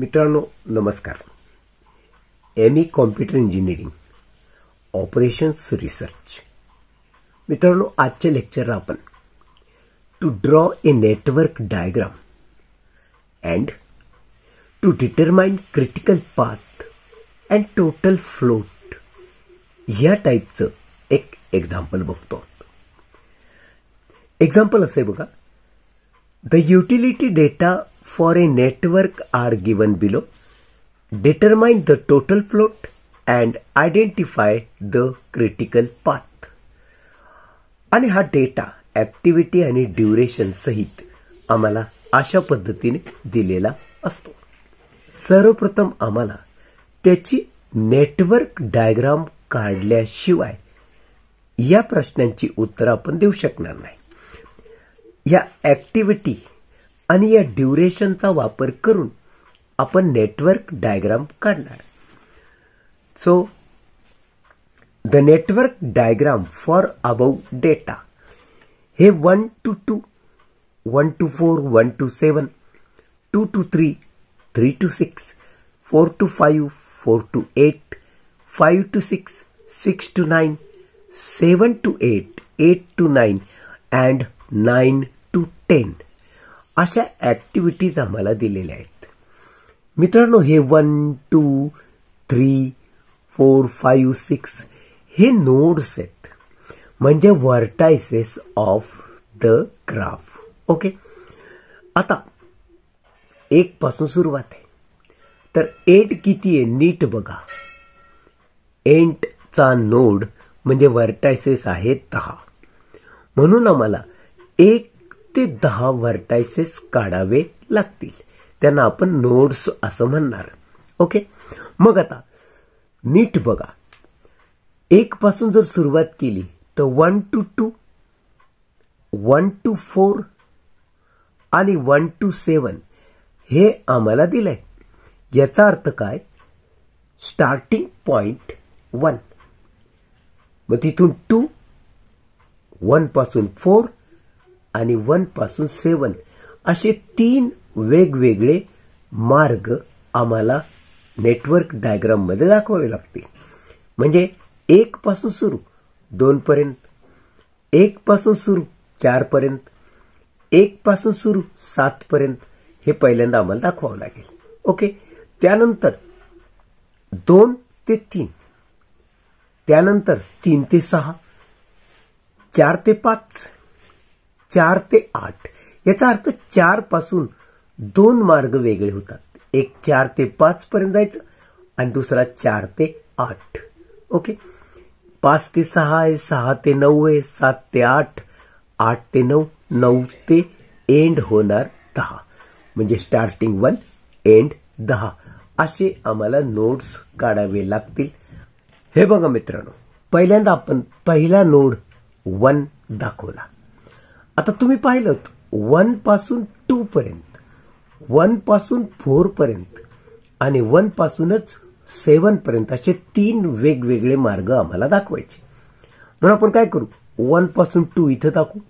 मित्रांनो नमस्कार. ME computer engineering operations research. मित्रांनो आजच्या लेक्चरला आपण to draw a network diagram and to determine critical path and total float या टाईपचं एक एक्झाम्पल बघतो. एक्झाम्पल असे बघा. The utility data for a network are given below. Determine the total float and identify the critical path. आणि हा data activity आणि duration सहित आम्हाला अशा पद्धतीने दिलेला असतो. सर्वप्रथम आम्हाला त्याची नेटवर्क डायग्राम काढल्याशिवाय या प्रश्नांची उत्तर आपण देऊ शकणार नाही. या ऍक्टिव्हिटी आणि या ड्युरेशनचा वापर करून आपण नेटवर्क डायग्राम काढणार. So the network diagram for above data हे 1 to 2, 1 to 4, 1 to 7, 2 to 3, 3 to 6, 4 to 5, 4 to 8, 5 to 6, 6 to 9, 7 to 8, 8 to 9 and 9 to 10 अशा ऍक्टिव्हिटीज आम्हाला दिलेल्या आहेत. मित्रांनो हे 1, 2, 3, 4, 5, 6 हे नोड्स आहेत, म्हणजे vertices of the graph. Okay. आता 1 पासून सुरुवात आहे, तर एंड किती आहे नीट बघा. एंडचा नोड म्हणजे व्हर्टायसेस आहेत 10, म्हणून आम्हाला 1 ते 10 व्हर्टायसेस काढावे लागतील. त्यांना आपण नोड्स असं म्हणणार. ओके. मग आता नीट बघा. 1 पासून जर सुरुवात केली तर 1 to 2, 1 to 4 आणि 1 to 7 हे आम्हाला दिलंय. याचा अर्थ काय? स्टार्टिंग पॉइंट 1, मग तिथून 2, 1 पासून 4 आणि 1 पासून 7 असे 3 वेगवेगळे मार्ग आम्हाला नेटवर्क डायग्राम मध्ये दाखवावे लागतील. म्हणजे 1 पासून सुरू 2 पर्यंत, 1 पासून सुरू 4 पर्यंत, 1 पासून सुरू 7 पर्यंत हे पहिल्यांदा आम्हाला दाखवावं लागेल. ओके. त्यानंतर 2 ते 3, त्यानंतर 3 ते 6, 4 ते 5, 4 ते 8. याचा अर्थ 4 पासून 2 मार्ग वेगळे होतात. एक 4 ते 5 पर्यंत जायचं आणि दुसरा 4 ते 8. ओके. 5 ते 6 आहे, 6 ते 9 आहे, 7 ते 8, 8 ते 9, 9 ते एंड होणार 10. म्हणजे स्टार्टिंग 1 एंड 10 असे आम्हाला नोड्स काढावे लागतील. हे बघा मित्रांनो, पहिल्यांदा आपण पहिला नोड 1 दाखवला. आता तुम्ही पाहिलं 1 पासून 2 पर्यंत, 1 पासून 4 पर्यंत आणि 1 पासूनच 7 पर्यंत असे 3 वेगवेगळे मार्ग आम्हाला दाखवायचे. म्हणून आपण काय करू? 1 पासून 2 इथं दाखवू,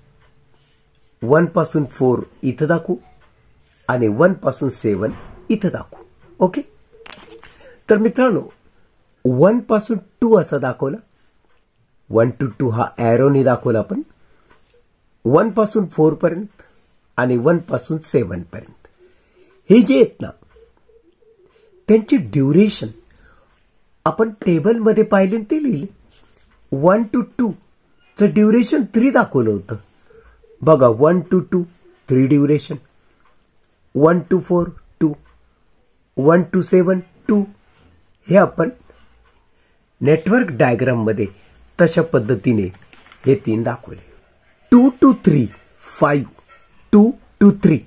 1 पासून 4 इथं दाखवू आणि 1 पासून 7 इथं दाखवू. ओके. तर मित्रांनो 1 पासून 2 असा दाखवला. 1 to 2 हा ॲरोनी दाखवला आपण. 1 पासून 4 पर्यंत आणि 1 पासून 7 पर्यंत हे जे आहेत ना, त्यांची ड्युरेशन आपण टेबलमध्ये पाहिले ते लिहिले. 1 to 2 चं ड्युरेशन 3 दाखवलं होतं. बघा 1 to 2 3 ड्युरेशन, 1 to 4 2, 1 to 7 2. हे आपण नेटवर्क डायग्राम मध्ये तशा पद्धतीने हे 3 दाखवले. 2 to 3 5, 2 to 3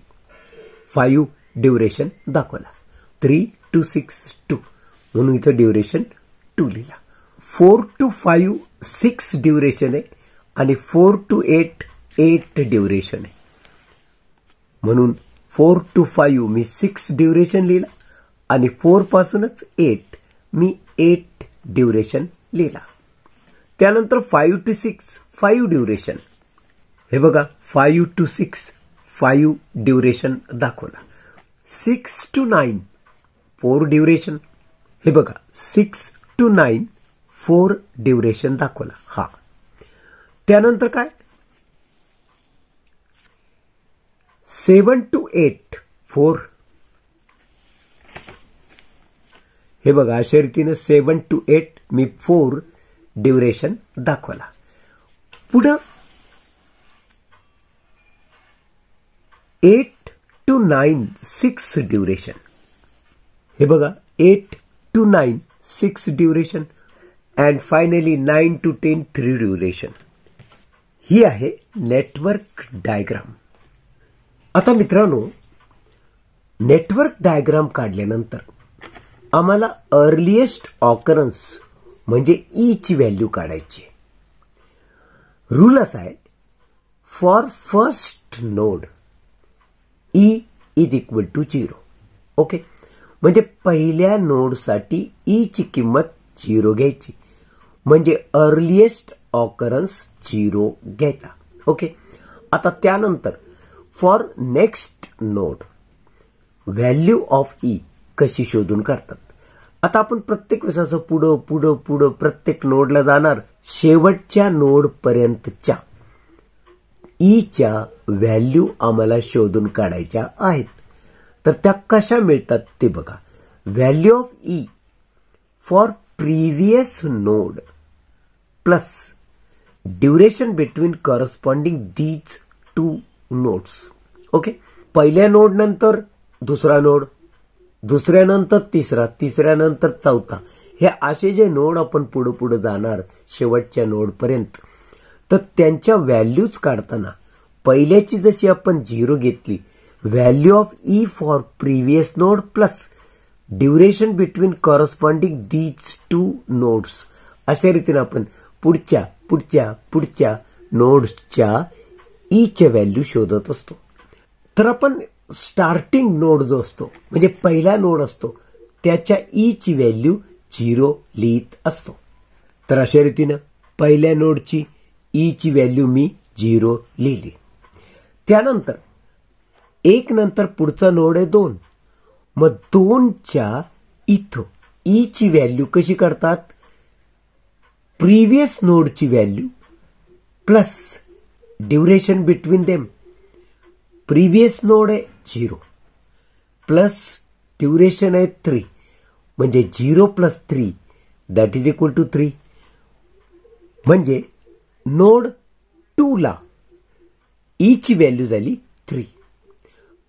5 ड्युरेशन दाखवला. 3 to 6 2, म्हणून इथं ड्युरेशन 2 लिहिला. 4 to 5 6 ड्युरेशन आहे आणि 4 to 8 8 ड्युरेशन आहे. म्हणून 4 to 5 मी 6 ड्युरेशन लिहिला आणि 4 पासूनच 8 मी 8 ड्युरेशन लिहिला. त्यानंतर 5 to 6 5 ड्युरेशन. हे बघा 5 to 6 5 ड्युरेशन दाखवला. 6 to 9 4 ड्युरेशन. हे बघा 6 to 9 4 ड्युरेशन दाखवला. हा त्यानंतर काय 7 to 8 4. हे बघा अशा रीतीने 7 to 8 मी 4 ड्युरेशन दाखवला. पुढं 8 to 9 6 ड्युरेशन. हे बघा 8 to 9 6 duration and finally 9 to 10 3 duration. ही आहे नेटवर्क डायग्राम. आता मित्रांनो नेटवर्क डायग्राम काढल्यानंतर आम्हाला अर्लिएस्ट ऑकरन्स म्हणजे ई ची व्हॅल्यू काढायची. रूल असा आहे for first node E is equal to 0. Okay म्हणजे पहिल्या नोडसाठी ई ची किंमत 0 घ्यायची म्हणजे अर्लिएस्ट ऑकरन्स 0 घ्यायचा. ओके आता त्यानंतर for next node value of E कशी शोधून काढतात. आता आपण प्रत्येक वेळेस असं पुढं पुढं पुढं प्रत्येक नोडला जाणार. शेवटच्या नोड पर्यंतच्या ईच्या व्हॅल्यू आम्हाला शोधून काढायच्या आहेत. तर त्या कशा मिळतात ते बघा. Value of E for previous node plus duration between corresponding these 2 nodes. Okay पहिल्या नोड नंतर दुसरा नोड, दुसऱ्यानंतर तिसरा, तिसऱ्यानंतर चौथा. हे असे जे नोड आपण पुढे पुढे जाणार शेवटच्या नोड पर्यंत तर त्यांच्या व्हॅल्यूज काढताना पहिल्याची जशी आपण 0 घेतली value of E for previous node plus duration between corresponding these 2 nodes अशा रीतीने आपण पुढच्या पुढच्या पुढच्या नोड्सच्या ईच्या व्हॅल्यू शोधत असतो. तर आपण स्टार्टिंग नोड जो असतो म्हणजे पहिला नोड असतो त्याच्या ईची व्हॅल्यू 0 लिहित असतो. तर अशा रीतीनं पहिल्या नोडची ईची व्हॅल्यू मी 0 लिहिली. त्यानंतर 1 नंतर पुढचा नोड आहे 2. मग 2च्या इथं ईची व्हॅल्यू कशी काढतात. प्रिव्हियस नोडची value plus duration between them. Previous node आहे 0 प्लस ड्युरेशन आहे 3 म्हणजे 0 plus 3 that is equal to 3. म्हणजे नोड 2 ला ईची व्हॅल्यू झाली 3.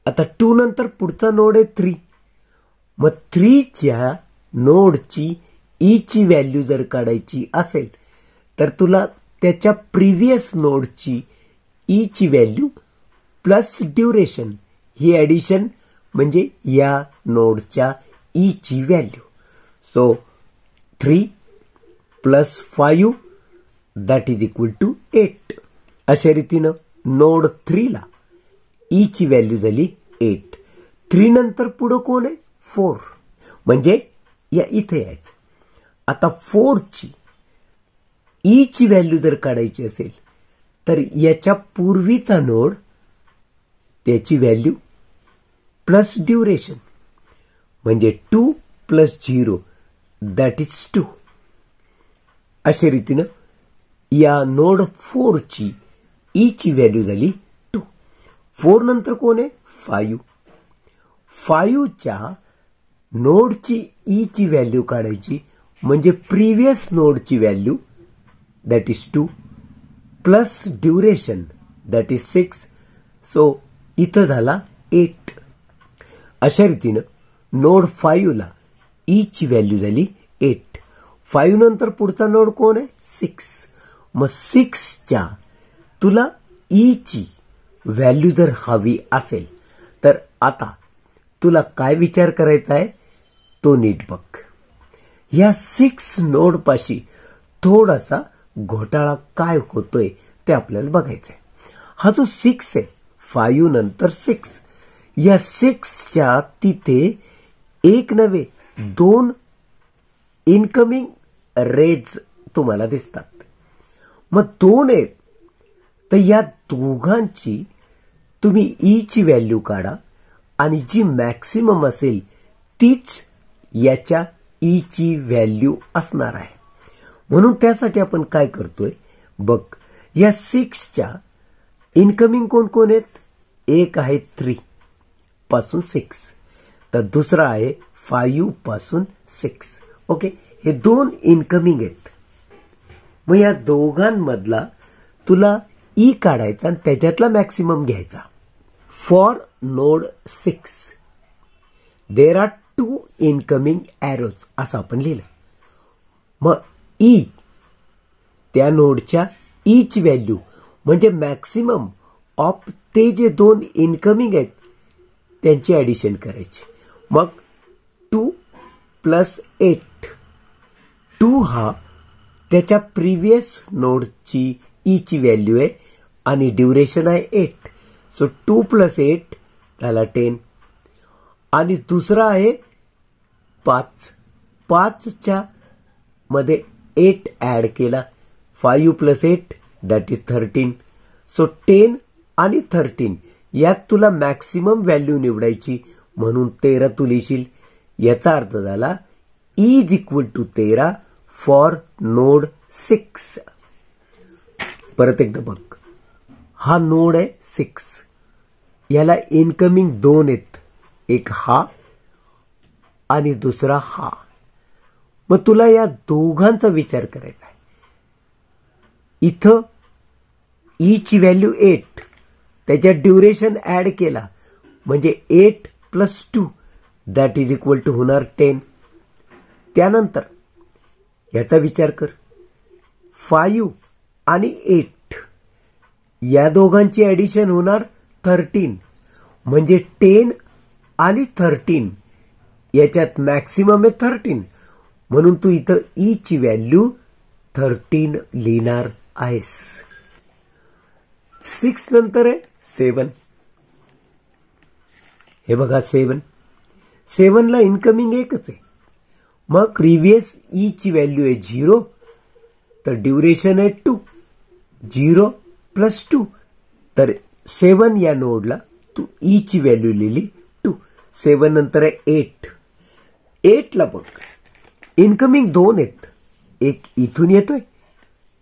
आता 2 नंतर पुढचा नोड आहे 3. मग 3च्या नोडची ईची व्हॅल्यू जर काढायची असेल तर तुला त्याच्या प्रिव्हियस नोडची ईची व्हॅल्यू प्लस ड्युरेशन ही ॲडिशन म्हणजे या नोडच्या ईची value. So 3 plus 5 that is equal to 8. अशा रीतीनं नोड 3 ला ईची व्हॅल्यू झाली 8. 3 नंतर पुढं कोण आहे 4 म्हणजे या इथे यायचं. आता 4ची ईची व्हॅल्यू जर काढायची असेल तर याच्या पूर्वीचा नोड त्याची व्हॅल्यू प्लस ड्युरेशन म्हणजे 2 प्लस 0 दॅट इज 2. अशा रीतीनं या नोड 4ची ईची व्हॅल्यू झाली 2. 4 नंतर कोण आहे 5. 5च्या नोडची ईची व्हॅल्यू काढायची म्हणजे प्रिव्हियस नोडची value that is 2 plus duration that is 6. So इथं झाला 8. अशा रीतीनं नोड 5 ला ईची व्हॅल्यू झाली 8. 5 नंतर पुढचा नोड कोण आहे 6. मग 6च्या तुला ईची व्हॅल्यू जर हवी असेल तर आता तुला काय विचार करायचा आहे तो नीट बघ. या 6 नोड पाशी थोडासा घोटाळा काय होतोय ते आपल्याला बघायचं आहे. हा जो 6 आहे 5 नंतर 6 या 6च्या तिथे एक नव्हे 2 इनकमिंग रेज तुम्हाला दिसतात. मग 2 आहेत तर या दोघांची तुम्ही ईची व्हॅल्यू काढा आणि जी मॅक्सिमम असेल तीच याच्या ईची व्हॅल्यू असणार आहे. म्हणून त्यासाठी आपण काय करतोय बघ, या 6च्या इनकमिंग कोण कोण आहेत? एक आहे 3 पासून 6, तर दुसरा आहे 5 पासून 6. ओके, हे दोन इनकमिंग आहेत. मग या दोघांमधला तुला ई काढायचा आणि त्याच्यातला मॅक्सिमम घ्यायचा. For node 6 there are 2 incoming arrows असं आपण लिहिलं. मग ई त्या नोडच्या ईची व्हॅल्यू म्हणजे मॅक्सिमम ऑफ ते जे दोन इनकमिंग आहेत त्यांची ॲडिशन करायची. मग 2 + 8, 2 हा त्याच्या प्रिव्हियस नोडची ईची व्हॅल्यू आहे आणि ड्युरेशन आहे 8. सो 2 + 8 झाला 10. आणि दुसरा आहे 5. 5च्या मध्ये 8 ॲड केला, 5 + 8 दॅट इज 13. सो 10 आणि 13 यात तुला मॅक्सिमम व्हॅल्यू निवडायची म्हणून 13 तू लिहिशील. याचा अर्थ झाला E is equal to 13 for node 6. परत एकदा बघ, हा नोड आहे 6, याला इनकमिंग 2 आहेत, एक हा आणि दुसरा हा. मग तुला या दोघांचा विचार करायचा आहे. इथं ईची व्हॅल्यू 8, त्याच्यात ड्युरेशन ॲड केला म्हणजे 8 + 2 दॅट इज इक्वल टू होणार 10. त्यानंतर याचा विचार कर, 5 आणि 8 या दोघांची ॲडिशन होणार 13 म्हणजे 10 आणि 13 याच्यात मॅक्सिमम आहे 13 म्हणून तू इथं ईची व्हॅल्यू 13 लिहिणार आहेस. 6 नंतर आहे 7. हे बघा 7 ला इनकमिंग एकच आहे. मग प्रिव्हियस ईची व्हॅल्यू आहे 0, तर ड्युरेशन आहे 2, 0 + 2, तर 7 या नोडला तू ईची व्हॅल्यू लिहिली 2. 7 नंतर आहे 8. 8 ला बघ इनकमिंग 2 आहेत, एक इथून येतोय,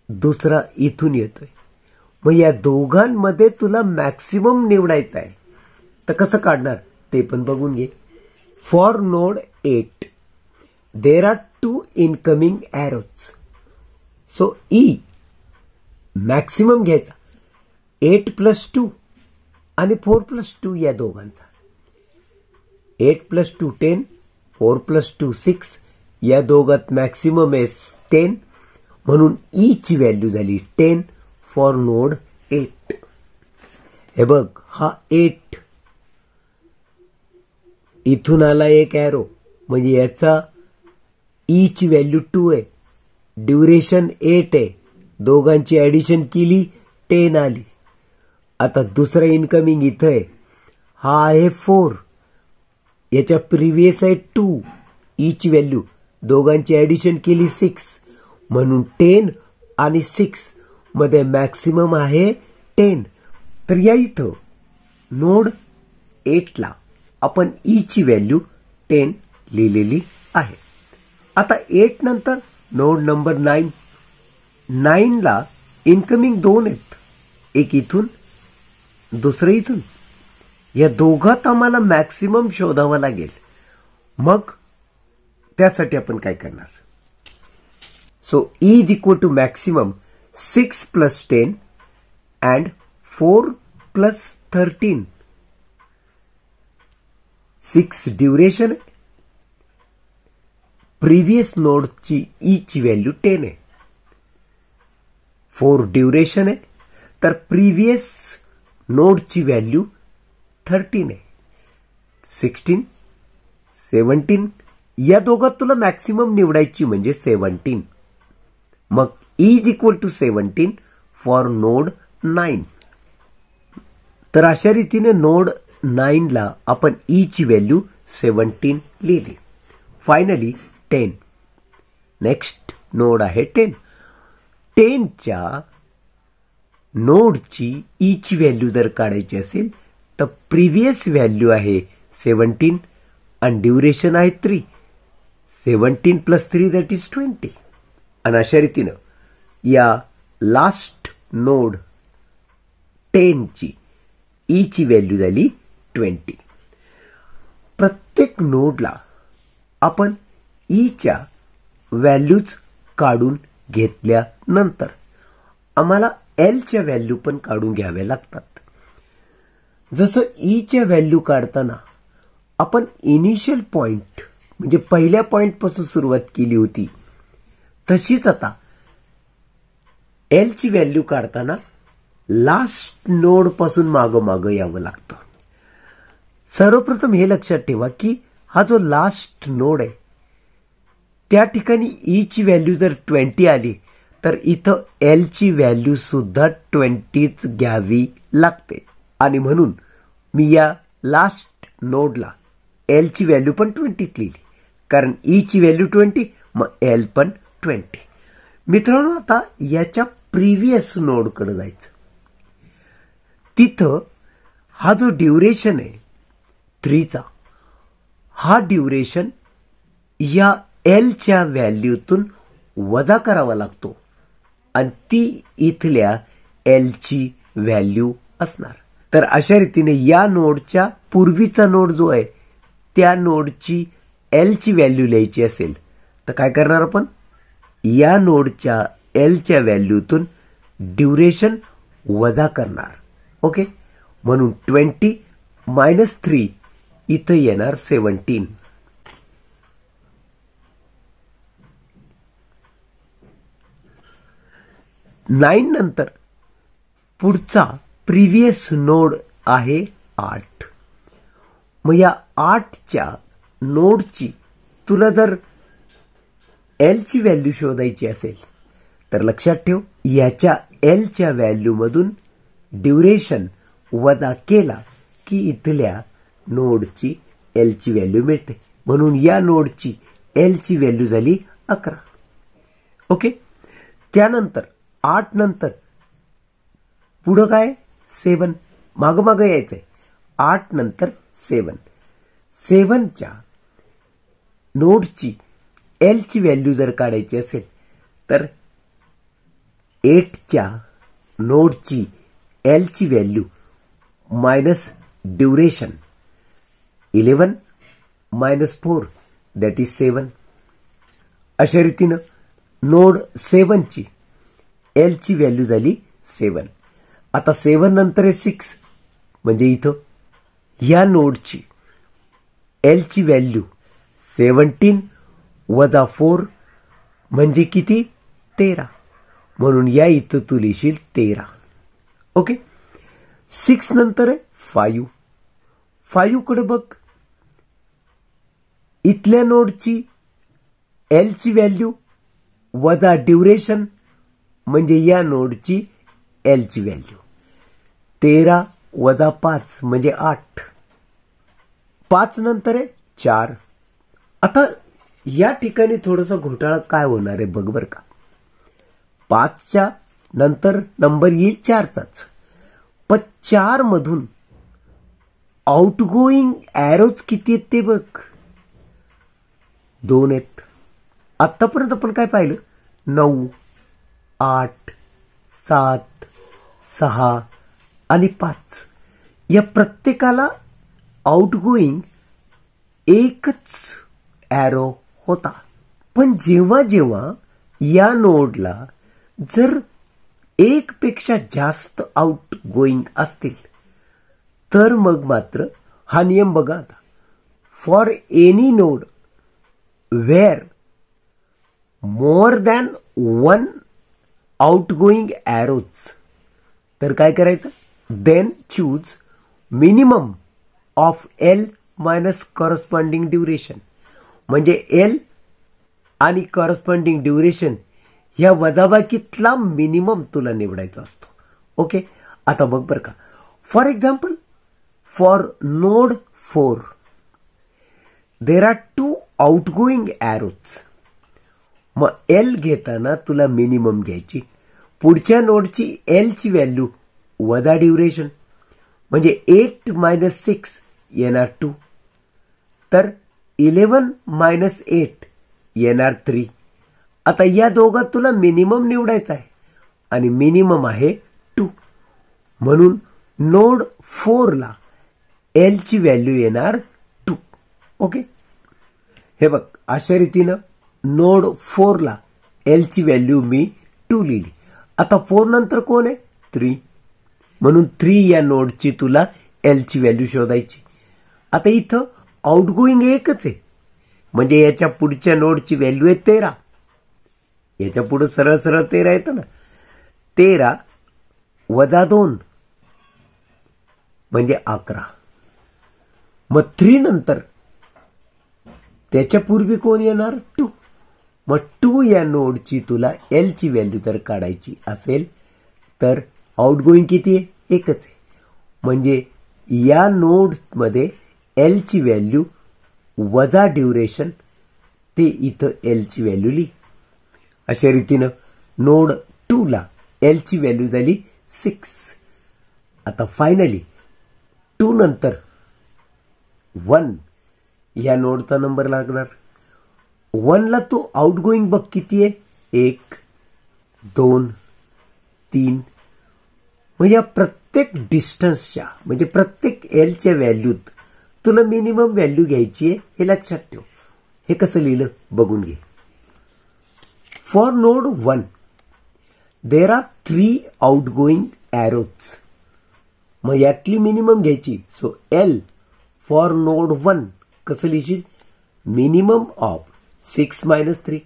दुसरा इथून येतोय. मग या दोघांमध्ये तुला मॅक्सिमम निवडायचा आहे, तर कसं काढणार ते पण बघून घे. For node 8 there are 2 incoming arrows. So E maximum घ्यायचा 8 + 2 आणि 4 + 2 या दोघांचा. 8 + 2 10, 4 + 2 6 या दोघात मॅक्सिमम आहे 10 म्हणून ईची व्हॅल्यू झाली 10 फॉर नोड 8. हे बघ, हा 8 इथून आला एक एरो म्हणजे याचा ईची व्हॅल्यू 2 आहे, ड्युरेशन 8 आहे, दोघांची ॲडिशन केली 10 आली. आता दुसरा इनकमिंग इथं आहे, हा आहे 4, याच्या प्रिव्हियस आहे 2, ईची व्हॅल्यू, दोघांची ॲडिशन केली 6 म्हणून 10 आणि 6 मध्ये मॅक्सिमम आहे 10. तर या इथं नोड 8 ला आपण ईची व्हॅल्यू 10 लिहिलेली आहे. आता 8 नंतर नोड नंबर 9. 9 ला इनकमिंग 2 आहेत, एक इथून दुसरं इथून. या दोघात आम्हाला मॅक्सिमम शोधावं लागेल. मग त्यासाठी आपण काय करणार? So E is equal to maximum 6 + 10 and 4 + 13. 6 duration आहे, प्रिव्हियस नोडची ईची व्हॅल्यू 10 आहे, 4 ड्युरेशन आहे, तर प्रिव्हियस नोडची व्हॅल्यू 13 आहे. 16, 17 या दोघात तुला मॅक्सिमम निवडायची म्हणजे 17. मग E is equal to 17 for node 9. तर अशा रीतीने नोड 9 ला आपण ईची व्हॅल्यू 17 लिहिली. फायनली 10. नेक्स्ट नोड आहे 10. 10च्या नोडची ईची व्हॅल्यू जर काढायची असेल तर प्रिव्हियस व्हॅल्यू आहे 17 आणि ड्युरेशन आहे 3, 17 + 3 दॅट इज 20. आणि अशा रीतीनं या लास्ट नोड 10 ची ई ची व्हॅल्यू झाली 20. प्रत्येक नोडला आपण ई च्या व्हॅल्यूज काढून घेतल्यानंतर आम्हाला एल च्या व्हॅल्यू पण काढून घ्याव्या लागतात. जसं ई च्या व्हॅल्यू काढताना आपण इनिशियल पॉइंट म्हणजे पहिल्या पॉइंटपासून सुरुवात केली होती, तशीच आता एल ची व्हॅल्यू काढताना लास्ट नोड पासून मागं यावं लागतं. सर्वप्रथम हे लक्षात ठेवा की हा जो लास्ट नोड आहे त्या ठिकाणी ई ची व्हॅल्यू जर 20 आली तर इथं एल ची व्हॅल्यू सुद्धा 20च घ्यावी लागते. आणि म्हणून मी या लास्ट नोडला एल ची व्हॅल्यू पण 20च लिहिली, कारण ई ची व्हॅल्यू 20 मग एल पण 20. मित्रांनो, आता याच्या प्रिव्हियस नोडकडे जायचं. तिथं हा जो ड्युरेशन आहे 3चा, हा ड्युरेशन या एल च्या व्हॅल्यूतून वजा करावा लागतो आणि ती इथल्या एल ची व्हॅल्यू असणार. तर अशा रीतीने या नोडच्या पूर्वीचा नोड जो आहे त्या नोडची एल ची व्हॅल्यू लिहायची असेल तर काय करणार आपण, या नोडच्या एल च्या व्हॅल्यूतून ड्युरेशन वजा करणार. ओके, म्हणून 20 - 3 इथं येणार 17. नाईन नंतर पुढचा प्रिव्हियस नोड आहे 8. मग या 8च्या नोडची तुला जर एल ची व्हॅल्यू शोधायची असेल तर लक्षात ठेव, याच्या एल च्या व्हॅल्यू मधून ड्युरेशन वजा केला की इथल्या नोडची एल ची व्हॅल्यू मिळते. म्हणून या नोडची एल ची व्हॅल्यू झाली 11. ओके, त्यानंतर 8 नंतर पुढं काय 7, मागं यायचंय. 8 नंतर 7. 7च्या नोडची एल ची व्हॅल्यू जर काढायची असेल तर 8च्या नोडची एल ची value minus duration 11 - 4 that is 7. अशा रीतीनं नोड 7 ची एल ची व्हॅल्यू झाली 7. आता 7 नंतर आहे 6, म्हणजे इथं ह्या नोडची एल ची व्हॅल्यू 17 - 4 म्हणजे किती, 13. म्हणून या इथं तू लिहिशील 13. ओके, 6 नंतर आहे 5. 5 कडे बघ, इथल्या नोडची एल ची व्हॅल्यू वजा ड्युरेशन म्हणजे या नोडची एल ची व्हॅल्यू 13 - 5 म्हणजे 8. 5 नंतर आहे 4. आता या ठिकाणी थोडासा घोटाळा काय होणार आहे बघ बरं का. 5च्या नंतर नंबर येईल 4चाच, पण 4 मधून आउटगोईंग एरोज किती आहेत ते बघ, 2 आहेत. आतापर्यंत आपण काय पाहिलं, 9, 8, 7, 6 आणि 5 या प्रत्येकाला आउटगोईंग एकच एरो होता. पण जेव्हा जेव्हा या नोडला जर एक पेक्षा जास्त आउट गोईंग असतील तर मग मात्र हा नियम बघा आता, for any node where more than 1 out going arrows, तर काय करायचं, then choose minimum of L minus corresponding duration. म्हणजे एल आणि कॉरस्पॉन्डिंग ड्युरेशन ह्या वजाबाकीतला मिनिमम तुला निवडायचा असतो. ओके, आता बघ बरं का, for example for node 4 there are 2 outgoing arrows. मग एल घेताना तुला मिनिमम घ्यायची, पुढच्या नोडची एल ची व्हॅल्यू वजा ड्युरेशन म्हणजे 8 - 6 येणार 2. तर 11 - 8 येणार 3. आता या दोघात तुला मिनिमम निवडायचा आहे आणि मिनिमम आहे 2. म्हणून नोड 4 ला एल ची व्हॅल्यू येणार 2. ओके, हे बघ अशा रीतीनं नोड 4 ला एल ची व्हॅल्यू मी 2 लिहिली. आता 4 नंतर कोण आहे? 3. म्हणून 3 या नोडची तुला एल ची व्हॅल्यू शोधायची. आता इथं आउटगोईंग एकच आहे, म्हणजे याच्या पुढच्या नोडची व्हॅल्यू आहे 13. याच्या पुढे सरळ सरळ 13 येतं ना. 13 वजा 2 म्हणजे 11. मग 3 नंतर त्याच्या पूर्वी कोण येणार? 2. मग 2 या नोडची तुला एल ची व्हॅल्यू जर काढायची असेल तर आउटगोईंग किती आहे? एकच आहे. म्हणजे या नोडमध्ये एल ची व्हॅल्यू वजा ड्युरेशन, ते इथं एल ची व्हॅल्यू लिही. अशा रीतीनं नोड 2 ला एल ची व्हॅल्यू झाली 6. आता फायनली 2 नंतर 1 या नोडचा नंबर लागणार. 1 ला तू आउटगोईंग बघ किती आहे? 1, 2, 3. मग या प्रत्येक डिस्टन्सच्या म्हणजे प्रत्येक एलच्या व्हॅल्यूत तुला मिनिमम व्हॅल्यू घ्यायची आहे, हे लक्षात ठेव. हे कसं लिहिलं बघून घे. For node 1 there are 3 outgoing arrows. मग यातली मिनिमम घ्यायची. सो एल फॉर नोड 1 कसं लिहिशील? मिनिमम ऑफ 6 - 3,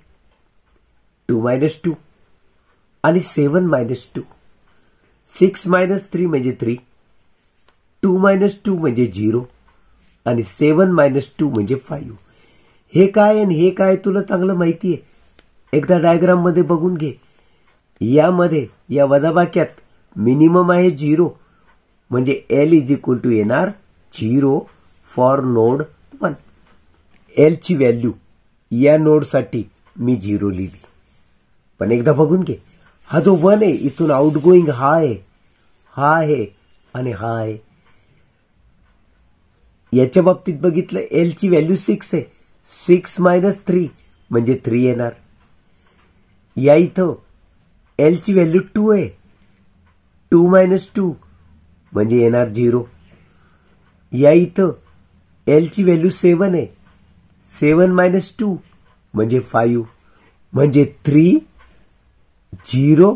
2 - 2 आणि 7 - 2. 6 - 3 म्हणजे 3, 2 - 2 म्हणजे 0 आणि 7 - 2 म्हणजे 5. हे काय आणि हे काय तुला चांगलं माहिती आहे. एकदा डायग्राम मध्ये बघून घे. यामध्ये या वजाबाक्यात मिनिमम आहे 0, म्हणजे एल इज इक्वल टू येणार 0 फॉर नोड 1. एल ची व्हॅल्यू या नोडसाठी मी 0 लिहिली. पण एकदा बघून घे, हा जो 1 आहे इथून आउटगोईंग हा आहे, हा आहे आणि हा आहे. याच्या बाबतीत बघितलं एल ची व्हॅल्यू 6 आहे. 6 - 3 म्हणजे 3 येणार. या इथं एल ची व्हॅल्यू 2 आहे. 2 - 2 म्हणजे येणार 0. या इथं एल ची व्हॅल्यू 7 आहे. 7 - 2 म्हणजे 5. म्हणजे 3, 0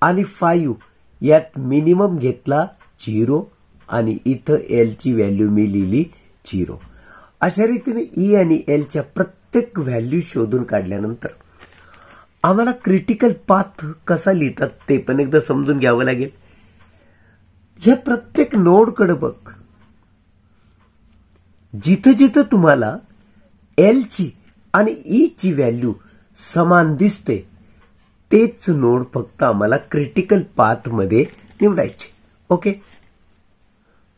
आणि 5 यात मिनिमम घेतला 0 आणि इथं एल ची व्हॅल्यू मी लिहिली 0. अशा रीतीने ई आणि एलच्या प्रत्येक व्हॅल्यू शोधून काढल्यानंतर आम्हाला क्रिटिकल पाथ कसा लिहितात ते पण एकदा समजून घ्यावं लागेल. या प्रत्येक नोडकडे बघ. जिथं जिथं तुम्हाला एल ची आणि ई ची व्हॅल्यू समान दिसते तेच नोड फक्त आम्हाला क्रिटिकल पाथ मध्ये निवडायचे. ओके,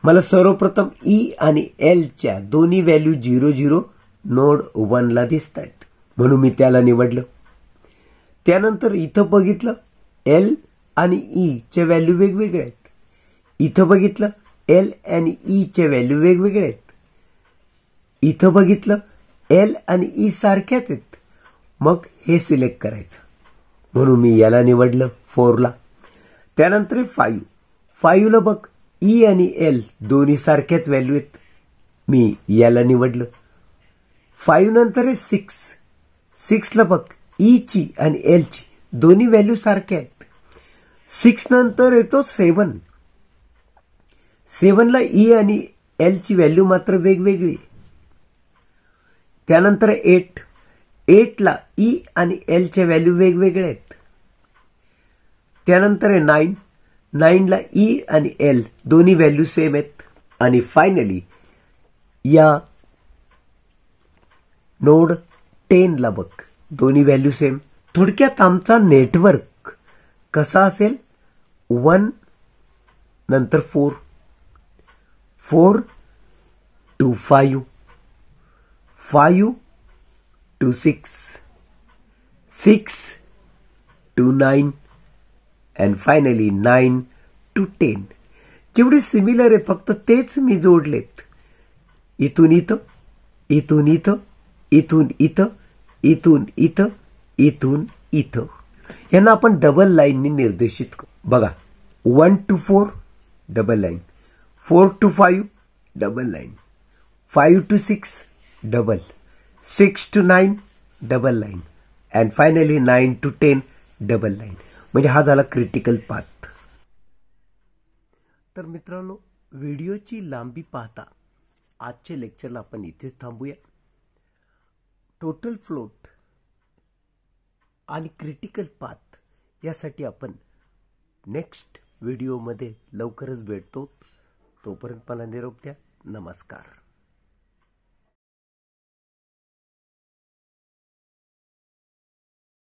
मला सर्वप्रथम ई आणि एल च्या दोन्ही व्हॅल्यू 0, 0 नोड 1 ला दिसत आहेत म्हणून मी त्याला निवडलं. त्यानंतर इथं बघितलं एल आणि ई च्या व्हॅल्यू वेगवेगळे आहेत. इथं बघितलं एल आणि ई च्या व्हॅल्यू वेगवेगळे आहेत. इथं बघितलं एल आणि ई सारख्याच आहेत. मग हे सिलेक्ट करायचं म्हणून मी याला निवडलं 4 ला. त्यानंतर 5 ला बघ ई आणि एल दोन्ही सारख्याच व्हॅल्यू आहेत. मी याला निवडलं. 5 नंतर आहे 6 ला बघ ई ची आणि एल ची दोन्ही व्हॅल्यू सारख्या आहेत. 6 नंतर येतो 7 ला ई आणि एल ची व्हॅल्यू मात्र वेगवेगळी. त्यानंतर 8 ला ई आणि एल च्या व्हॅल्यू वेगवेगळ्या आहेत. त्यानंतर 9 ला ई आणि एल दोन्ही व्हॅल्यू सेम आहेत. आणि फायनली या नोड 10 ला बघ दोन्ही व्हॅल्यू सेम. थोडक्यात आमचा नेटवर्क कसा असेल? 1 नंतर 4 to 5, 5 to 6 to 9 and finally 9 to 10. जेवढे सिमिलर आहे फक्त तेच मी जोडलेत. इथून इथं, इथून इथं, इथून इथं, इथून इथं, इथून इथं. यांना आपण डबल लाईननी निर्देशित करू. बघा 1 to 4 double line, 4 to 5 double line, 5 to 6 double, 6 to 9 double line and finally 9 to 10 double line. म्हणजे हा झाला क्रिटिकल पाथ. तर मित्रांनो, व्हिडिओची लांबी पाहता आजचे लेक्चरला आपण इथेच थांबूया. टोटल फ्लोट आणि क्रिटिकल पाथ यासाठी आपण नेक्स्ट व्हिडिओमध्ये लवकरच भेटतो. तोपर्यंत मला निरोप द्या. नमस्कार.